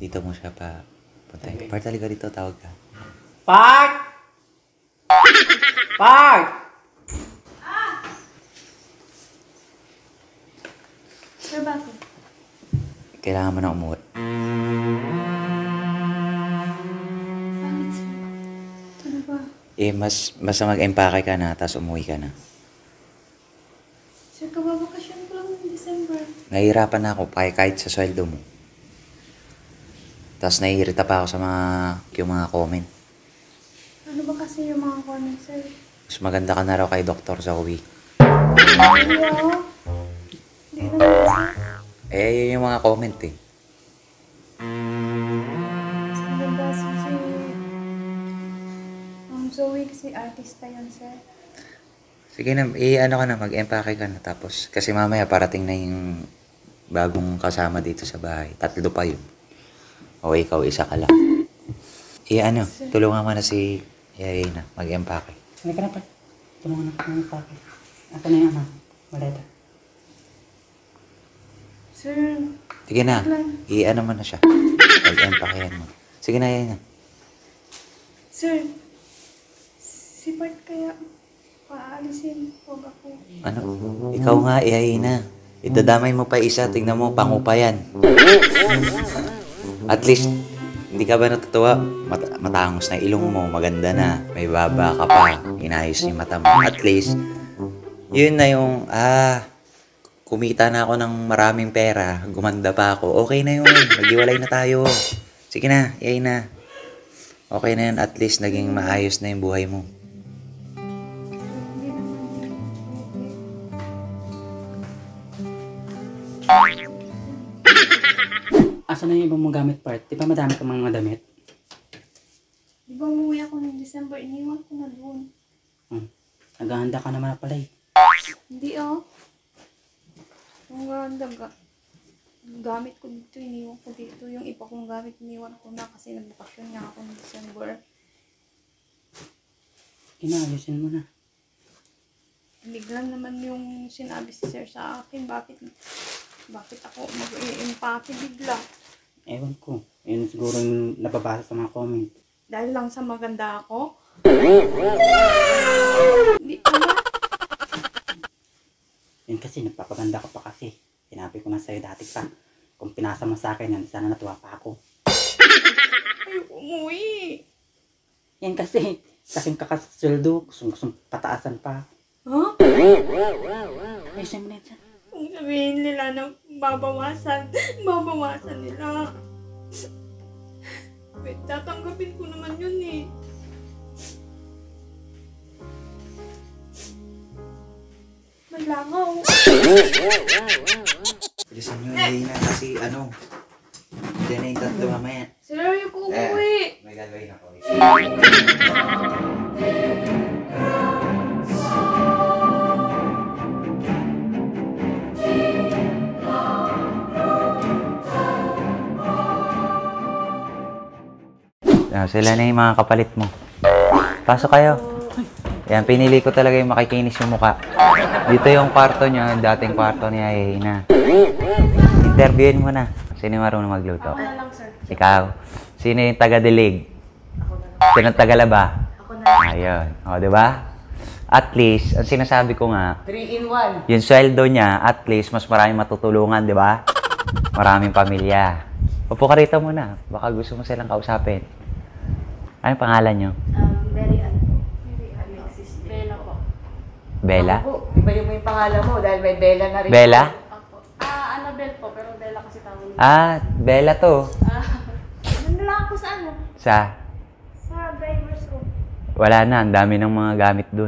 Dito mo siya pa puntahin. Part, talaga dito, tawag ka. Part! Part! Sir, bakit? Kailangan mo na umuwi. Bakit, sir? Ano ba? Basta mag-empake ka na, tapos umuwi ka na. Sir, kababakasyon ko lang ng December. Nahihirapan na ako kahit sa sweldo mo. Tapos naiirita pa ako sa yung mga comment. Ano ba kasi yung mga comments, sir? Mas maganda ka na raw kay Dr. Zoe. Hindi ako. Hindi naman, sir. Yun yung mga comment eh. Mas maganda si Zoe kasi artista yan, sir. Sige na, ano ka na, mag-empake ka na. Tapos, kasi mamaya parating na yung bagong kasama dito sa bahay. 3 pa yun. O ikaw, 1 ka lang. Tulungan mo na si Yaya na, mag-empake. Halika na, Part. Tulungan na ng pake. Ako na yung maleta. Sir, Sige na, mo na siya. Mag-empakehan mo. Sige na, Yaya na. sir, si Part kaya paalisin. Huwag ako. Ano? Ikaw nga, Yaya na. Idadamay mo pa isa, tingnan mo, pangupa yan. At least, hindi ka ba natutuwa? Matangos na ilong mo, maganda na, may baba ka pa, inayos yung mata mo. At least, yun na yung, kumita na ako ng maraming pera, gumanda pa ako, okay na yun, maghiwalay na tayo. Sige na, yay na. Okay na yun, at least naging maayos na yung buhay mo. Hindi naman. Asa na yung ibang mga gamit, Part? Di ba madami ka mga damit? Di ba umuwi ako ng December? Iniwan ko na doon. Naghahanda ka naman na pala eh. Hindi oh. Ang ganda gamit ko dito, iniwan ko dito. Yung iba kong gamit, iniwan ko na kasi nagbakasyon nga ako ng December. Inaayusin mo na. Biglang naman yung sinabi si Sir sa akin, bakit ako mag-i-empake bigla? Ewan ko. Yun siguro yung nababasa sa mga comment. Dahil lang sa maganda ako? Hindi pala. Yun kasi, nagpapaganda ko pa kasi. Sinabi ko na sa'yo dati pa. Kung pinasa mo sa akin yan, sana natuwa pa ako. Ayoko umuwi. Yan kasi, kasing kakasweldo, gusto pataasan pa. Huh? Ay, 7 minutes. Kung sabihin nila na babawasan nila. Wait, tatanggapin ko naman yun eh. May langaw. Bilisan nyo, yay na kasi Diyan na yung 3 mamaya. Sir, ayoko umuwi. May gagawin ako. Sila na yung mga kapalit mo. Pasok kayo. Yan, pinili ko talaga yung makikinis yung mukha. Dito yung kwarto nyo, yung dating kwarto ni Ayayna. Interviewin mo na. Sino yung marunong magluto? Ako na lang, sir. Ikaw. Sino yung taga-dilig? Ako na lang. Sino yung taga-laba? Ako na lang. Ayun. O, diba? At least, ang sinasabi ko nga, 3-in-1. yung sweldo niya, at least, mas maraming matutulungan, di ba? Maraming pamilya. Upo ka rito muna. Baka gusto mo silang kausapin. Ano pangalan niyo? Very Alexis. Bella po. Bella? Iba yung pangalan mo dahil may Bella na rin. Bella? Ako. Annabelle po, pero Bella kasi tawag niya. Bella to. Nandala ako sa ano? Sa? Sa driver's room. Wala na, ang dami ng mga gamit dun.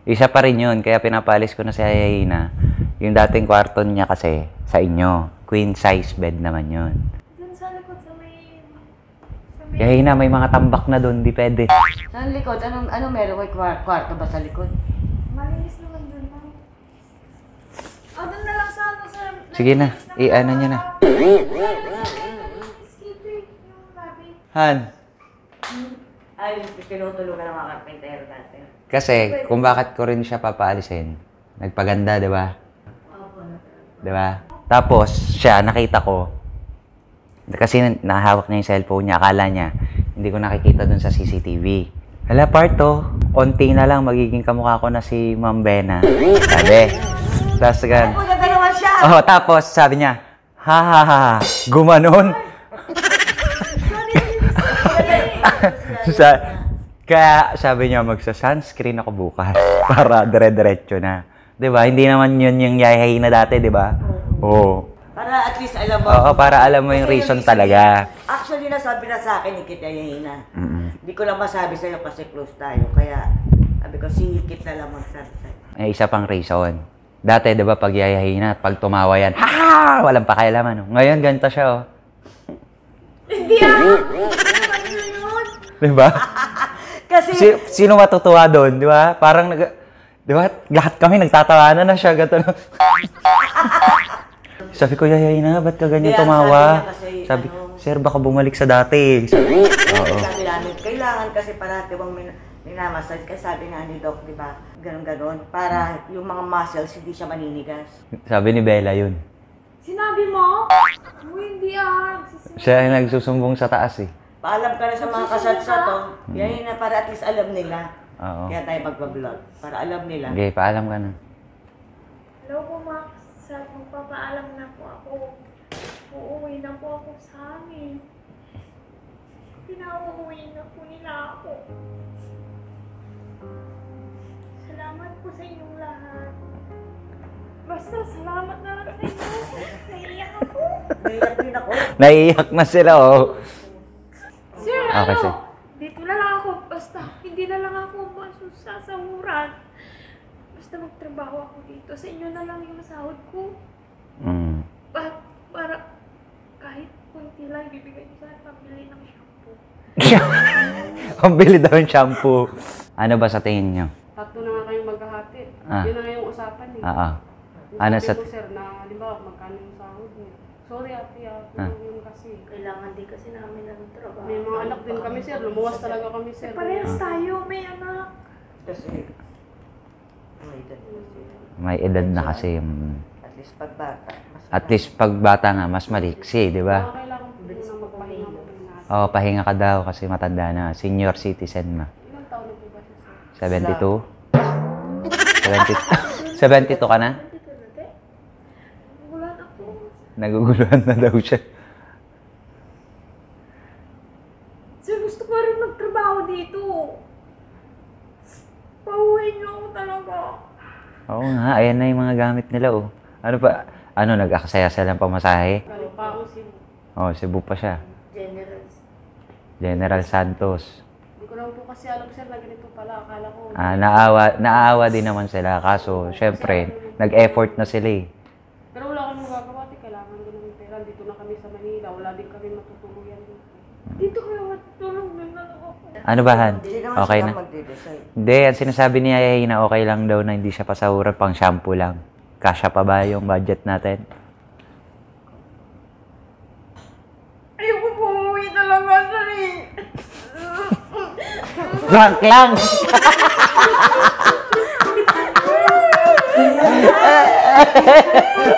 Isa pa rin yun, kaya pinapalis ko na si Ayayna. Yung dating kwarto niya kasi, sa inyo. Queen size bed naman yun. Doon sa likod sa may... Ayayna, may mga tambak na dun, di pwede. Sa likod, anong meron? May kwarto ba sa likod? Malinis naman doon. Doon na lang sa ano, sir. Sige na, i-ano nyo na. Han, Ay, tinutulungan ng mga karpentero natin. kasi kung bakit ko rin siya papaalisin, nagpaganda, di ba? Di ba? Tapos, siya, nakita ko, Kasi nahawak niya yung cellphone niya. Akala niya, hindi ko nakikita dun sa CCTV. Hala, parto, konti na lang magiging kamukha ko na si Ma'am Bena. Sabi. Tapos, Maganda naman siya! oh, tapos sabi niya, ha ha ha, gumanon. Kaya sabi niya, magsa-sunscreen ako bukas para dire-diretso na. 'Di ba? Hindi naman yun yung yayahay na dati, 'di ba? Oo. Para at least alam mo. Oo, para alam mo yung Kasi reason yung talaga. Actually, nasabi na sa akin ni Kit Ayahina. Mm-mm. Hindi ko lang masabi sa'yo kasi close tayo. Kaya, sabi ko, si Kit na lang magsabi sa'yo. May isa pang reason. Dati, 'di ba, pag yayahay na, pag tumawa yan, ha! Walang pakialaman. Oh. Ngayon, ganito siya, oh. Hindi Di ba? Kasi, Sino matutuwa doon, di ba? Parang, di ba? Lahat kami nagtatawanan na siya, gato. Sabi ko, yayay na, ba't ka ganyan Kaya tumawa? sabi niya kasi, Sabi, ano, sir, baka bumalik sa dati. Oo. sabi namin, kailangan kasi parati bang minamassage. Kasi sabi nga ni Doc, di ba? Ganon-ganon. Para yung mga muscles, hindi siya maninigas. Sabi ni Bella yun. Sinabi mo? Hindi Siya yung nagsusumbong sa taas eh. Paalam ka na sa mga kasatsato. Yan na para at least alam nila. Oo. Kaya tayo magbablog. Para alam nila. Okay, paalam ka na. Hello po, Max. Magpapaalam na po ako. Uuwi na po ako sa amin. Pinauuwi na po nila ako. Salamat po sa inyong lahat. Basta salamat na lang sa inyo. Naiiyak ako. Naiyak din ako. Naiiyak na sila, oh. Sir, Okay, sir. dito na lang ako. Basta hindi na lang ako masusasahuran. Basta magtrabaho ako dito. Sa inyo na lang yung masahod ko. Mm. Para kahit kunti lang bibigay ko sa pambili ng shampoo. Pambili daw yung shampoo. Ano ba sa tingin nyo? Tatlo na nga kayong maghahati. Ah. Yun na nga yung usapan eh. Oo. Yung Ano sabi sa... ko, sir, na halimbawa magkano yung sahod niya. Sorry ate, yun kasi. Kailangan din kasi namin ng trabaho. May mga anak din kami, sir. Lumuwas talaga kami, sir. Parehas tayo, may anak. Kasi, may edad kasi. May edad na kasi. At least pag bata. At least pag bata nga, mas maliksi, di Baka ba? kailangan po muna magpahinga mo rin natin. Oo, pahinga ka daw kasi matanda na. Senior citizen na. Ilang taon na po ba siya, sir? 72? 72 ka na? Bulan ako. Naguguluhan na daw siya. Sir, gusto ko rin magtrabaho dito. Pauwiin niyo ako talaga. Oo nga, ayan na yung mga gamit nila, oh. Ano pa? Ano, nag-aksaya sila ng pamasahe? Galing pa ako, sir. Oh, Cebu pa siya. Generals. General Santos. Hindi ko lang po kasi alam, sir, na ganito pala. Akala ko. Naawa din naman sila. Kaso, syempre, nag-effort na sila eh. Pero wala kami magagawa, ate. Kailangan din ng pera. Dito na kami sa Manila. Wala din kami matutuluyan dito. Dito kayo matulong din na ako. Ano ba, Han? Hindi naman Okay sila na? magde-decide. Hindi, ang sinasabi niya ay na okay lang daw na hindi siya pasahuran, pang shampoo lang. Kasya pa ba yung budget natin? Ayoko po umuwi talaga, sir. Prank lang!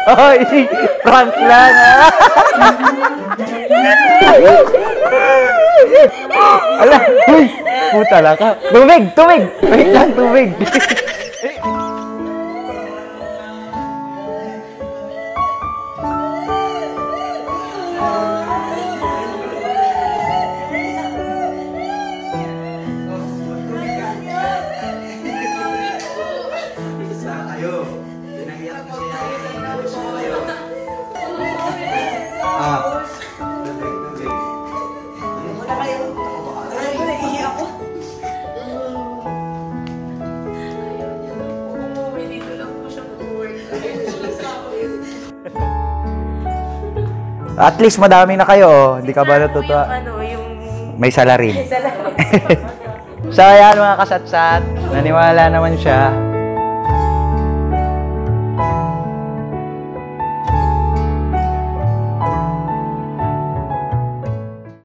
Oy, prank lang! Ala, uy! Puta lang ka. Tubig! Tubig! Wait lang, tubig! At least madami na kayo, oh. Hindi ka ba natutuwa? May salarin. So ayan mga kasatsat, naniwala naman siya.